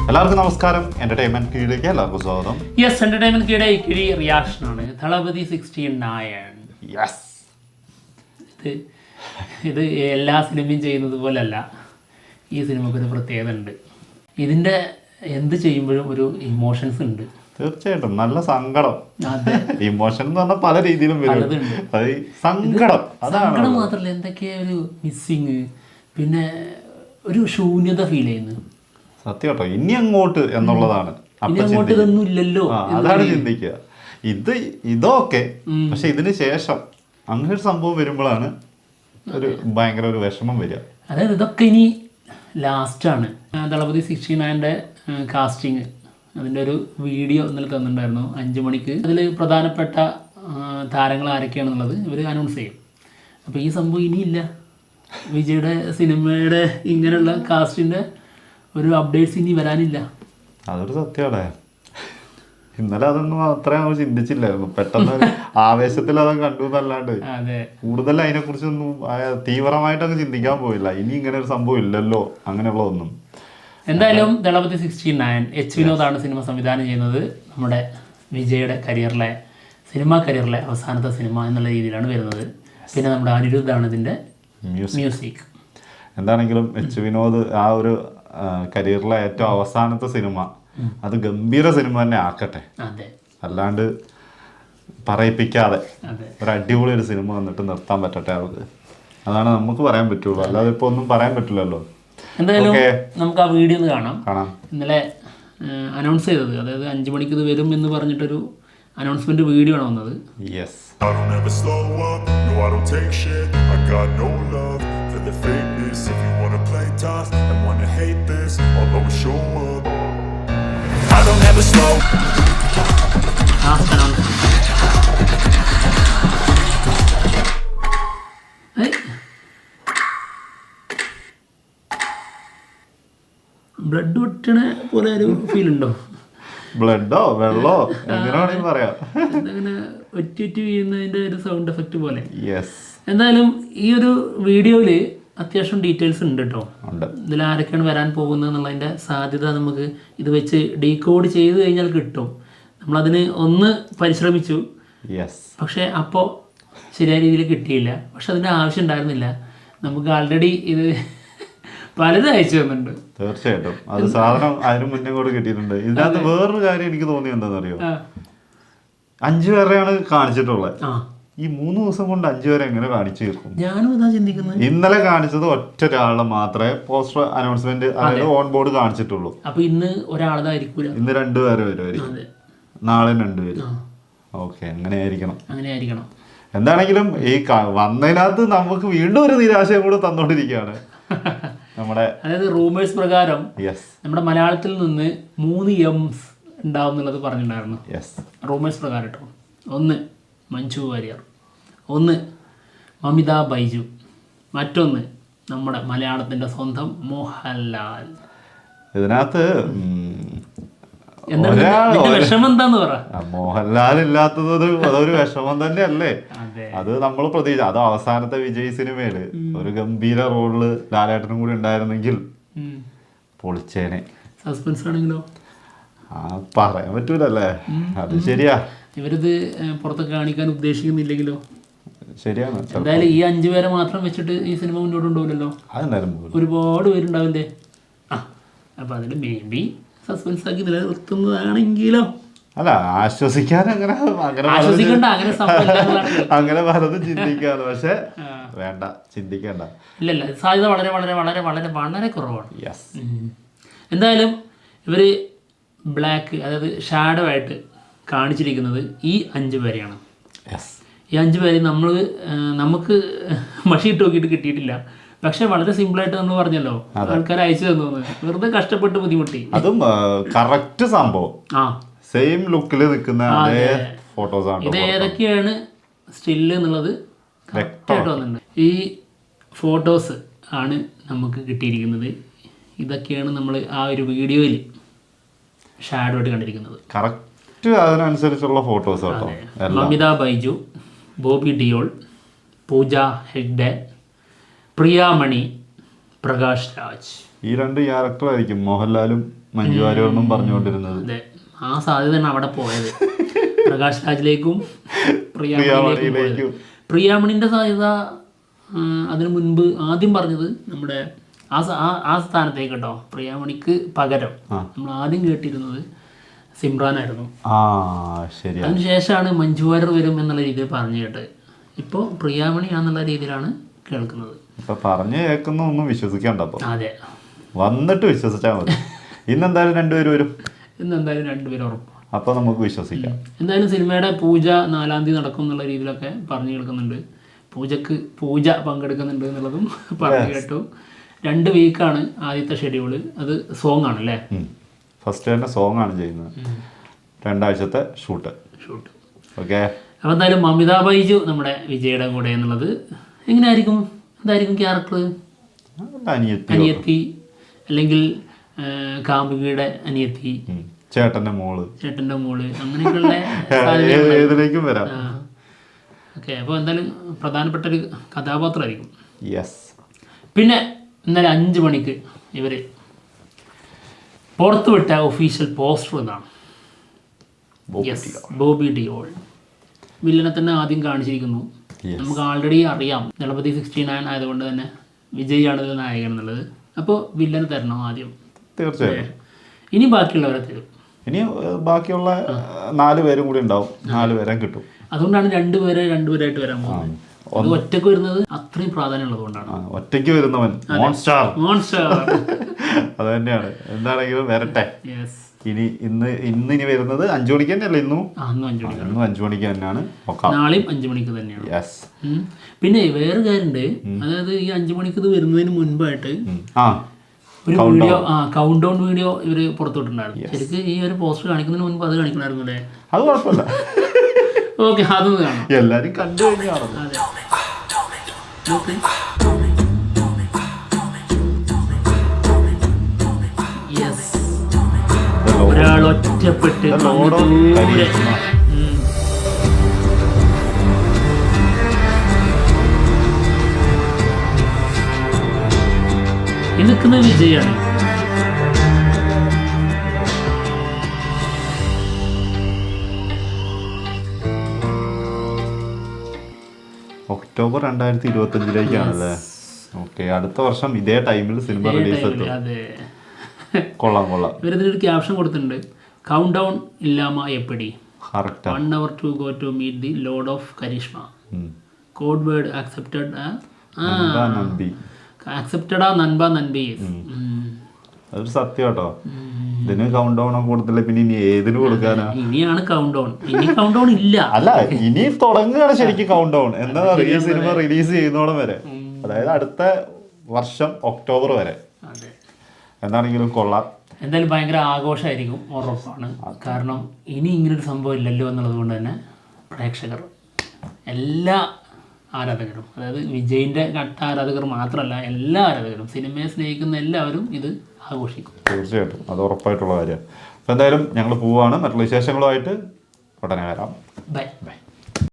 എല്ലാവർക്കും നമസ്കാരം. എന്റർടൈൻമെന്റ് കീഴിലേക്ക് എല്ലാവർക്കും സ്വാഗതം. യെസ്, എന്റർടൈൻമെന്റ് കീഴെ കിഴി റിയാക്ഷൻ ആണ്. ദളപതി 69. യെസ്, ഇത് എല്ലാ സിനിമയും ചെയ്യുന്നത് പോലല്ല. ഈ സിനിമക്ക് ഒരു പ്രത്യേകത ഉണ്ട്. ഇതിന്റെ എന്ത് ചെയ്യുമ്പോഴും ഒരു ഇമോഷൻസ് ഉണ്ട്. തീർച്ചയായിട്ടും നല്ല സങ്കടം. ഇമോഷൻ എന്ന് പറഞ്ഞാൽ പല രീതിയിലും വരും. സങ്കടം മാത്രമല്ല, എന്തൊക്കെയാ ഒരു മിസ്സിങ്, പിന്നെ ഒരു ശൂന്യത ഫീൽ ചെയ്യുന്നു. സത്യം കേട്ടോ. ഇനി അങ്ങോട്ട് എന്നുള്ളതാണ്. ഇതൊന്നും ഇല്ലല്ലോ, അതാണ് ചിന്തിക്കുക. ഇതൊക്കെ പക്ഷെ ഇതിന് ശേഷം അങ്ങനെ ഒരു സംഭവം വരുമ്പോഴാണ് ഒരു ഭയങ്കര ഒരു വിഷമം വരിക. അതായത് ഇതൊക്കെ ഇനി ലാസ്റ്റാണ്. ദളപതി 69 കാസ്റ്റിങ്, അതിൻ്റെ ഒരു വീഡിയോ ഇന്നലെ തന്നിട്ടുണ്ടായിരുന്നു 5 മണിക്ക്. അതിൽ പ്രധാനപ്പെട്ട താരങ്ങൾ ആരൊക്കെയാണെന്നുള്ളത് ഇവർ അനൗൺസ് ചെയ്യും. അപ്പോൾ ഈ സംഭവം ഇനിയില്ല. വിജയുടെ സിനിമയുടെ ഇങ്ങനെയുള്ള കാസ്റ്റിൻ്റെ ഒരു അപ്ഡേറ്റ്സ് ഇനി വരാനില്ല. അതൊരു സത്യമാണ്. ഇന്നലെ അതൊന്നും അത്രയും ചിന്തിച്ചില്ലായിരുന്നു. പെട്ടെന്ന് ആവേശത്തിൽ അതൊക്കെ കണ്ടു എന്നല്ലാണ്ട് കൂടുതൽ അതിനെക്കുറിച്ചൊന്നും തീവ്രമായിട്ടൊക്കെ ചിന്തിക്കാൻ പോയില്ല. ഇനി ഇങ്ങനെ ഒരു സംഭവം ഇല്ലല്ലോ അങ്ങനെയുള്ളതൊന്നും. എന്തായാലും ദളപതി 69 എച്ച് വിനോദാണ് സിനിമ സംവിധാനം ചെയ്യുന്നത്. നമ്മുടെ വിജയുടെ സിനിമാ കരിയറിലെ അവസാനത്തെ സിനിമ എന്നുള്ള രീതിയിലാണ് വരുന്നത്. പിന്നെ നമ്മുടെ അനിരുദ്ധാണ് ഇതിൻ്റെ മ്യൂസിക്. എന്താണെങ്കിലും എച്ച് വിനോദ് ആ ഒരു കരിയറിലെ ഏറ്റവും അവസാനത്തെ സിനിമ അത് ഗംഭീര സിനിമ തന്നെ ആക്കട്ടെ. അല്ലാണ്ട് പറയിപ്പിക്കാതെ ഒരു അടിപൊളി ഒരു സിനിമ വന്നിട്ട് നിർത്താൻ പറ്റട്ടെ അവർക്ക്. അതാണ് നമുക്ക് പറയാൻ പറ്റുള്ളൂ. അല്ലാതെ ഇപ്പോൾ ഒന്നും പറയാൻ പറ്റില്ലല്ലോ. എന്തായാലും നമുക്ക് ആ വീഡിയോ ഒന്ന് കാണാം. ഇന്നലെ അനൗൺസ് ചെയ്തത്, അതായത് 5 മണിക്ക് ഇത് വരും എന്ന് പറഞ്ഞിട്ടൊരു അനൗൺസ്മെന്റ് വീഡിയോ ആണ് വന്നത്. ബ്ലഡ് ഒറ്റണ പോലെ ഒരു ഫീൽ ഉണ്ടോ? ബ്ലഡോ വെള്ളോ എങ്ങനെയാണെങ്കിൽ പറയാം. അങ്ങനെ ഒറ്റി വീഴുന്നതിന്റെ ഒരു സൗണ്ട് എഫക്റ്റ് പോലെ. എന്തായാലും ഈ ഒരു വീഡിയോയില് അത്യാവശ്യം ഡീറ്റെയിൽസ് ഉണ്ട് കേട്ടോ. ഇതിൽ ആരൊക്കെയാണ് വരാൻ പോകുന്നത് എന്നുള്ളതിന്റെ സാധ്യത നമുക്ക് ഇത് വെച്ച് ഡീകോഡ് ചെയ്ത് കഴിഞ്ഞാൽ കിട്ടും. നമ്മളതിന് ഒന്ന് പരിശ്രമിച്ചു, പക്ഷെ അപ്പോൾ ശരിയായ രീതിയിൽ കിട്ടിയില്ല. പക്ഷെ അതിൻ്റെ ആവശ്യം ഉണ്ടായിരുന്നില്ല. നമുക്ക് ആൾറെഡി ഇത് പലതും അയച്ചു തന്നിട്ടുണ്ട്. തീർച്ചയായിട്ടും അത് സാധനം അതിന് മുന്നേ കൂടെ കിട്ടിയിട്ടുണ്ട്. ഇതിനകത്ത് വേറൊരു കാര്യം എനിക്ക് തോന്നി എന്താണെന്നറിയോ, 5 പേരെയാണ് കാണിച്ചിട്ടുള്ളത്. ഈ 3 ദിവസം കൊണ്ട് 5 പേരെ എങ്ങനെ കാണിച്ചു തീർക്കും? ഞാനും അതാ ചിന്തിക്കുന്നത്. ഇന്നലെ കാണിച്ചത് ഒറ്റ ഒരാളെ മാത്രമേ പോസ്റ്റർ അനൗൺസ്മെന്റ് അതായത് ഓൺ ബോർഡ് കാണിച്ചിട്ടുള്ളൂ. അപ്പൊ ഇന്ന് ഒരാളായിരിക്കൂല, ഇന്ന് 2 പേര് വരുമായിരിക്കും, നാളെ 2 പേര്. ഓക്കെ, അങ്ങനെയായിരിക്കണം. എന്താണെങ്കിലും ഈ വന്നതിനകത്ത് നമുക്ക് വീണ്ടും ഒരു നിരാശയും കൂടെ തന്നോണ്ടിരിക്കുകയാണ്. അതായത് റൂമേഴ്സ് പ്രകാരം നമ്മുടെ മലയാളത്തിൽ നിന്ന് 3 M's ഉണ്ടാവും എന്നുള്ളത് പറഞ്ഞിട്ടുണ്ടായിരുന്നു. റൂമേഴ്സ് പ്രകാരം കേട്ടോ. 1 മഞ്ജു വാര്യർ, 1 മമിത ബൈജു, മറ്റൊന്ന് നമ്മുടെ മലയാളത്തിന്റെ സ്വന്തം മോഹൻലാൽ. ഇതിനകത്ത് വിഷമം എന്താന്ന് പറ. മോഹൻലാൽ ഇല്ലാത്തത് അതൊരു വിഷമം തന്നെയല്ലേ. അത് നമ്മൾ പ്രതീക്ഷ. അത് അവസാനത്തെ വിജയ് സിനിമയില് ഒരു ഗംഭീര റോളില് ലാലേട്ടനും കൂടി ഉണ്ടായിരുന്നെങ്കിൽ പൊളിച്ചേനെ. സസ്പെൻസ് ആണെങ്കിലോ പറയാൻ പറ്റൂലല്ലേ. അത് ശരിയാ. ഇവരിത് പുറത്തൊക്കെ കാണിക്കാൻ ഉദ്ദേശിക്കുന്നില്ലെങ്കിലോ. ശരിയാണ്. എന്തായാലും ഈ 5 പേരെ മാത്രം വെച്ചിട്ട് ഈ സിനിമ മുന്നോട്ട് കൊണ്ടുപോകില്ലല്ലോ. ഒരുപാട് പേരുണ്ടാവില്ലേ. അപ്പൊ അതിൽ മേ ബി സസ്പെൻസ് ആക്കി നിലനിർത്തുന്നതാണെങ്കിലോ. അല്ല, ആശ്വസിക്കാൻ അങ്ങനെ പലതും ചിന്തിക്കാറ്. പക്ഷെ വേണ്ട, ചിന്തിക്കണ്ട. ഇല്ലല്ല, സാധ്യത വളരെ വളരെ വളരെ വളരെ വളരെ കുറവാണ്. എന്തായാലും ഇവര് ബ്ലാക്ക്, അതായത് ഷാഡോ ആയിട്ട് കാണിച്ചിരിക്കുന്നത് ഈ 5 പേരെയാണ്. ഈ 5 പേര് നമുക്ക് മഷിയിട്ട് നോക്കിയിട്ട് കിട്ടിയിട്ടില്ല. പക്ഷെ വളരെ സിമ്പിളായിട്ട് നമ്മൾ പറഞ്ഞല്ലോ, ആൾക്കാർ അയച്ചു തന്നു. വെറുതെ കഷ്ടപ്പെട്ട് ബുദ്ധിമുട്ടി. അതും കറക്റ്റ് സംഭവം, സെയിം ലുക്കിൽ നിൽക്കുന്ന ഫോട്ടോസ് ആണ്. ഇത് ഏതൊക്കെയാണ് സ്റ്റില്ല് എന്നുള്ളത് കറക്റ്റായിട്ട് വന്നിട്ടുണ്ട്. ഈ ഫോട്ടോസ് ആണ് നമുക്ക് കിട്ടിയിരിക്കുന്നത്. ഇതൊക്കെയാണ് നമ്മൾ ആ ഒരു വീഡിയോയിൽ ഷാഡോ ആയിട്ട് കണ്ടിരിക്കുന്നത്. കറക്റ്റ് അതിനനുസരിച്ചുള്ള ഫോട്ടോസ് കേട്ടോ. മമിത ബൈജു, ബോബി ഡിയോൾ, പൂജ ഹെഗ്ഡെ, പ്രിയാമണി, പ്രകാശ് രാജ്. ഈ 2 ക്യാരക്ടർ ആയിരിക്കും മോഹൻലാലും മഞ്ജു വാര്യർ പറഞ്ഞുകൊണ്ടിരുന്നത്. അതെ, ആ സാധ്യതയാണ് അവിടെ പോയത്. പ്രകാശ് രാജിലേക്കും പ്രിയാമണിയിലേക്കും. പ്രിയാമണിന്റെ സാധ്യത അതിനു മുൻപ് ആദ്യം പറഞ്ഞത് നമ്മുടെ ആ സ്ഥാനത്തേക്ക് കേട്ടോ, പ്രിയാമണിക്ക് പകരം നമ്മൾ ആദ്യം കേട്ടിരുന്നത് സിമ്രാനായിരുന്നു. അതിനുശേഷമാണ് മഞ്ജു വാര്യർ വരും എന്നുള്ള രീതിയിൽ പറഞ്ഞു കേട്ടത്. ഇപ്പോൾ പ്രിയാമണിയാന്നുള്ള രീതിയിലാണ് കേൾക്കുന്നത്. ഇപ്പൊ പറഞ്ഞു കേൾക്കുന്ന ഒന്നും വിശ്വസിക്കണ്ട. അതെ, വന്നിട്ട് വിശ്വസിച്ചാൽ മതി. ഇന്നെന്തായാലും രണ്ടുപേരും വരും. ഇന്നെന്തായാലും രണ്ടുപേരും ഉറപ്പ്. അപ്പൊ നമുക്ക് വിശ്വസിക്കാം. എന്തായാലും സിനിമയുടെ പൂജ 4-ാം തീയതി നടക്കും എന്നുള്ള രീതിയിലൊക്കെ പറഞ്ഞു കേൾക്കുന്നുണ്ട്. പൂജ പങ്കെടുക്കുന്നുണ്ട് എന്നുള്ളതും പറഞ്ഞു കേട്ടു. 2 വീക്കാണ് ആദ്യത്തെ ഷെഡ്യൂള്. അത് സോങ് ആണല്ലേ? ഫസ്റ്റ് തന്നെ സോങ് ആണ് ചെയ്യുന്നത്. 2 ആഴ്ചത്തെ ഷൂട്ട്. ഓക്കെ. അപ്പോൾ എന്തായാലും മമിത ബൈജു നമ്മുടെ വിജയുടെ കൂടെ എന്നുള്ളത് എന്തായിരിക്കും ക്യാരക്ടർ? അനിയത്തി അല്ലെങ്കിൽ കാമുകിയുടെ അനിയത്തി, ചേട്ടന്റെ മോള്, അങ്ങനെയൊക്കെയുള്ള ഏതിലേക്കും വരാം. ഓക്കെ. അപ്പോൾ എന്തായാലും പ്രധാനപ്പെട്ട ഒരു കഥാപാത്രമായിരിക്കും. യെസ്. പിന്നെ ഇന്നലെ 5 മണിക്ക് ഇവർ പുറത്തുവിട്ട ഒഫീഷ്യൽ പോസ്റ്റർ എന്നാണ്. ബോബി ഡിയോൾ വില്ലനെ തന്നെ ആദ്യം കാണിച്ചിരിക്കുന്നു. നമുക്ക് ആൾറെഡി അറിയാം ദളപതി 69 ആയതുകൊണ്ട് തന്നെ വിജയാണ് ഇതിൽ നായകൻ എന്നുള്ളത്. അപ്പോൾ വില്ലന് തരണം ആദ്യം. തീർച്ചയായും. ഇനി ബാക്കിയുള്ളവരെ തരും. ഇനി ബാക്കിയുള്ള 4 പേരും കൂടി ഉണ്ടാവും. 4 പേരെ കിട്ടും. അതുകൊണ്ടാണ് 2 പേരായിട്ട് വരാൻ പോകുന്നത്. അത് ഒറ്റക്ക് വരുന്നത് അത്രയും പ്രാധാന്യം ഉള്ളതുകൊണ്ടാണ്. ഒറ്റയ്ക്ക് വരുന്നവൻ മോൺസ്റ്റർ. അത് തന്നെയാണ്. എന്താണെങ്കിലും വരട്ടെ. ഇന്ന് വരുന്നത് 5 മണിക്ക് തന്നെയല്ലേ? ഇന്നും 5 മണിക്ക് തന്നെയാണ്. നാളെയും 5 മണിക്ക് തന്നെയാണ്. പിന്നെ വേറെ കാര്യമുണ്ട്. അതായത് ഈ 5 മണിക്ക് ഇത് വരുന്നതിന് മുൻപായിട്ട് ഒരു വീഡിയോ, കൗണ്ട് ഡൗൺ വീഡിയോ ഇവര് പുറത്തുവിട്ടുണ്ടായിരുന്നു. ശരിക്കും ഈ ഒരു പോസ്റ്റർ കാണിക്കുന്നതിന് മുൻപ് അത് കാണിക്കണമായിരുന്നു അല്ലേ? അത് കുഴപ്പമില്ല. ഓക്കെ, അതൊന്ന് കാണാം. എല്ലാരും കണ്ടു കഴിഞ്ഞാണ്. ഒരാൾ ഒറ്റപ്പെട്ട് നിൽക്കുന്ന വിജയാണ്. October 2025 okay. അടുത്ത വർഷം ഇതേ ടൈമിൽ സിനിമ റിലീസ് എത്തും. കൊള്ളാം. ഇവരിതിനൊരു ക്യാപ്ഷൻ കൊടുത്തിട്ടുണ്ട്. കൗണ്ട് ഡൗൺ ഇല്ലാമ എപ്പടി 1 hour to go to meet the Lord of Karishma. Code word accepted നൻബ നൻബി. അതൊരു സത്യം കേട്ടോ. ഇതിന് കൗണ്ട് ഡൗൺ ഒക്കെ കൊടുത്തില്ല, പിന്നെ ഇനി ഏതിന് കൊടുക്കാനാ? ഇനിയാണ് കൗണ്ട് ഡൗൺ. ഇനി കൗണ്ട് ഡൗൺ ഇല്ല. അല്ല, ഇനി തുടങ്ങുകയാണ് ശരിക്കും കൗണ്ട് ഡൗൺ. എന്താ പറയുക, ഈ സിനിമ റിലീസ് ചെയ്യുന്നോളം വരെ, അതായത് അടുത്ത വർഷം ഒക്ടോബർ വരെ. എന്താണെങ്കിലും കൊള്ളാം. എന്തായാലും ഭയങ്കര ആഘോഷമായിരിക്കും, ഉറപ്പാണ്. കാരണം ഇനി ഇങ്ങനൊരു സംഭവം ഇല്ലല്ലോ എന്നുള്ളത് കൊണ്ട് തന്നെ പ്രേക്ഷകർ, എല്ലാ ആരാധകരും, അതായത് വിജയിൻ്റെ ഘട്ട ആരാധകർ മാത്രമല്ല, എല്ലാ ആരാധകരും, സിനിമയെ സ്നേഹിക്കുന്ന എല്ലാവരും ഇത് ആഘോഷിക്കും. തീർച്ചയായിട്ടും, അത് ഉറപ്പായിട്ടുള്ള കാര്യമാണ്. അപ്പോൾ എന്തായാലും ഞങ്ങൾ പോവുകയാണ്. മറ്റുള്ള വിശേഷങ്ങളുമായിട്ട് ഉടനെ വരാം. ബൈ.